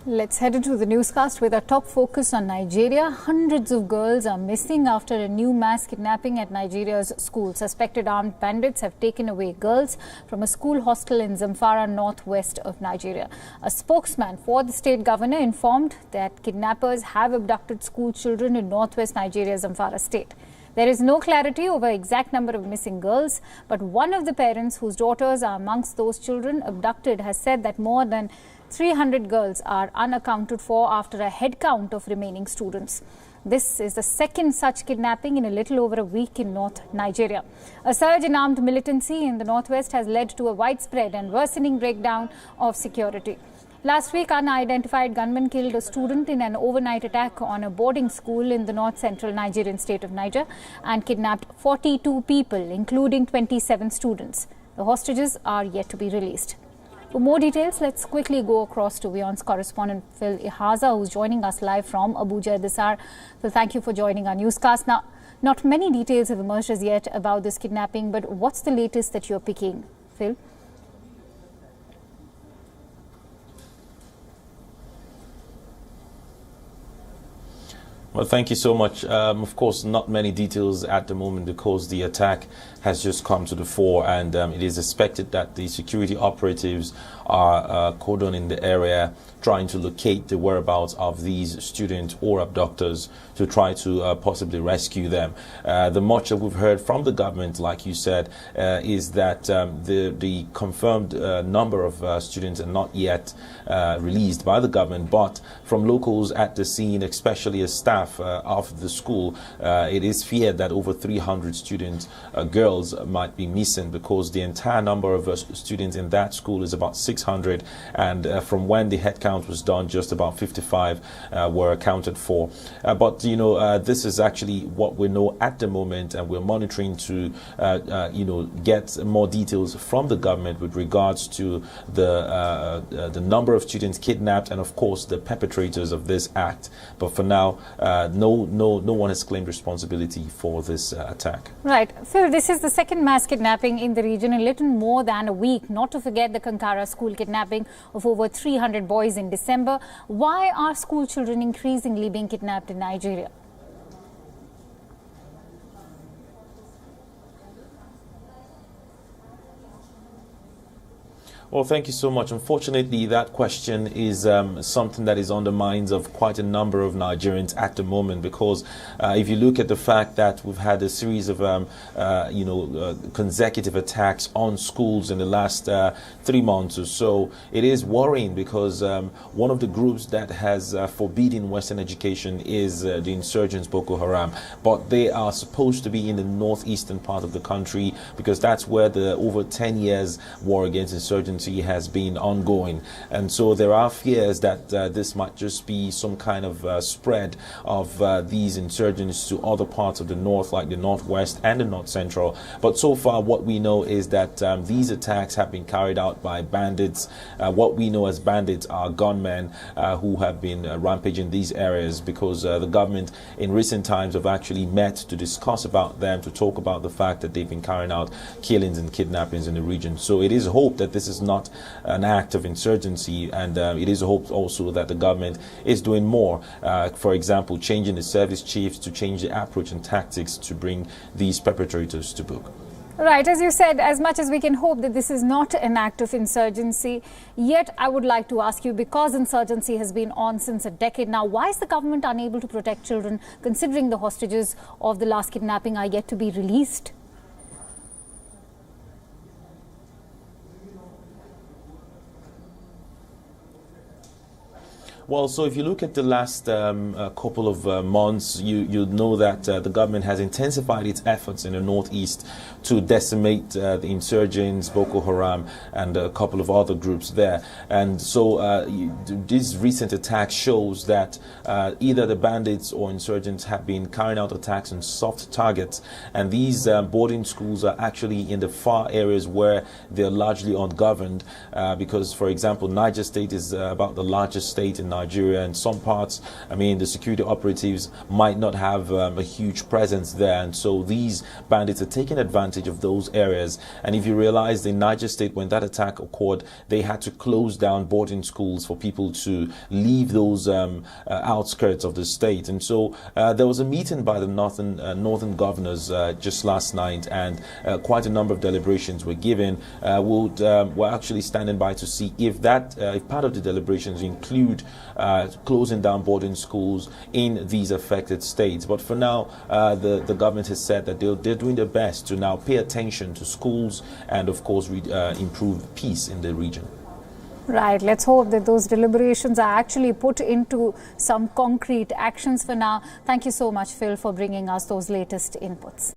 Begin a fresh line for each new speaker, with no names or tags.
Let's head into the newscast with a top focus on Nigeria. Hundreds of girls are missing after a new mass kidnapping at Nigeria's school. Suspected armed bandits have taken away girls from a school hostel in Zamfara, northwest of Nigeria. A spokesman for the state governor informed that kidnappers have abducted school children in northwest Nigeria's Zamfara state. There is no clarity over exact number of missing girls, but one of the parents whose daughters are amongst those children abducted has said that more than 300 girls are unaccounted for after a head count of remaining students. This is the second such kidnapping in a little over a week in North Nigeria. A surge in armed militancy in the northwest has led to a widespread and worsening breakdown of security. Last week, unidentified gunmen killed a student in an overnight attack on a boarding school in the north-central Nigerian state of Niger and kidnapped 42 people, including 27 students. The hostages are yet to be released. For more details, let's quickly go across to WION's correspondent Phil Ihaza, who's joining us live from Abuja this hour. Phil, thank you for joining our newscast. Now, not many details have emerged as yet about this kidnapping, but what's the latest that you're picking, Phil?
Well, thank you so much. Of course, not many details at the moment because the attack has just come to the fore, and it is expected that the security operatives are cordoning the area, trying to locate the whereabouts of these students or abductors to try to possibly rescue them. The much that we've heard from the government, like you said, is that the confirmed number of students are not yet released by the government, but from locals at the scene, especially as staff of the school, it is feared that over 300 students, girls, might be missing because the entire number of students in that school is about 600, and from when the head count was done, just about 55 were accounted for. But you know, this is actually what we know at the moment, and we're monitoring to get more details from the government with regards to the number of students kidnapped and of course the perpetrators of this act. But for now, no one has claimed responsibility for this attack.
Right. Phil, this is the second mass kidnapping in the region in little more than a week, not to forget the Kankara school kidnapping of over 300 boys in December. Why are school children increasingly being kidnapped in Nigeria?
Well, thank you so much. Unfortunately, that question is something that is on the minds of quite a number of Nigerians at the moment, because if you look at the fact that we've had a series of consecutive attacks on schools in the last 3 months or so, it is worrying because one of the groups that has forbidden Western education is the insurgents Boko Haram, but they are supposed to be in the northeastern part of the country because that's where the over 10 years war against insurgency has been ongoing. And so there are fears that this might just be some kind of spread of these insurgents to other parts of the north, like the northwest and the north central. But so far what we know is that these attacks have been carried out by bandits. What we know as bandits are gunmen who have been rampaging these areas, because the government in recent times have actually met to discuss about them, to talk about the fact that they've been carrying out killings and kidnappings in the region. So it is hoped that this is not an act of insurgency, and it is hoped also that the government is doing more, for example, changing the service chiefs to change the approach and tactics to bring these perpetrators to book.
Right, as you said, as much as we can hope that this is not an act of insurgency, yet I would like to ask you, because insurgency has been on since a decade now, why is the government unable to protect children, considering the hostages of the last kidnapping are yet to be released?
Well, so if you look at the last couple of months, you know that the government has intensified its efforts in the northeast to decimate the insurgents, Boko Haram, and a couple of other groups there. And so this recent attack shows that either the bandits or insurgents have been carrying out attacks on soft targets. And these boarding schools are actually in the far areas where they're largely ungoverned, because, for example, Niger State is about the largest state in Nigeria. And some parts, I mean, the security operatives might not have a huge presence there. And so these bandits are taking advantage of those areas. And if you realize in Niger State, when that attack occurred, they had to close down boarding schools for people to leave those outskirts of the state. And so there was a meeting by the northern governors just last night, and quite a number of deliberations were given. We're actually standing by to see if part of the deliberations include closing down boarding schools in these affected states. But for now, the government has said that they're doing their best to now pay attention to schools and, of course, improve peace in the region.
Right. Let's hope that those deliberations are actually put into some concrete actions for now. Thank you so much, Phil, for bringing us those latest inputs.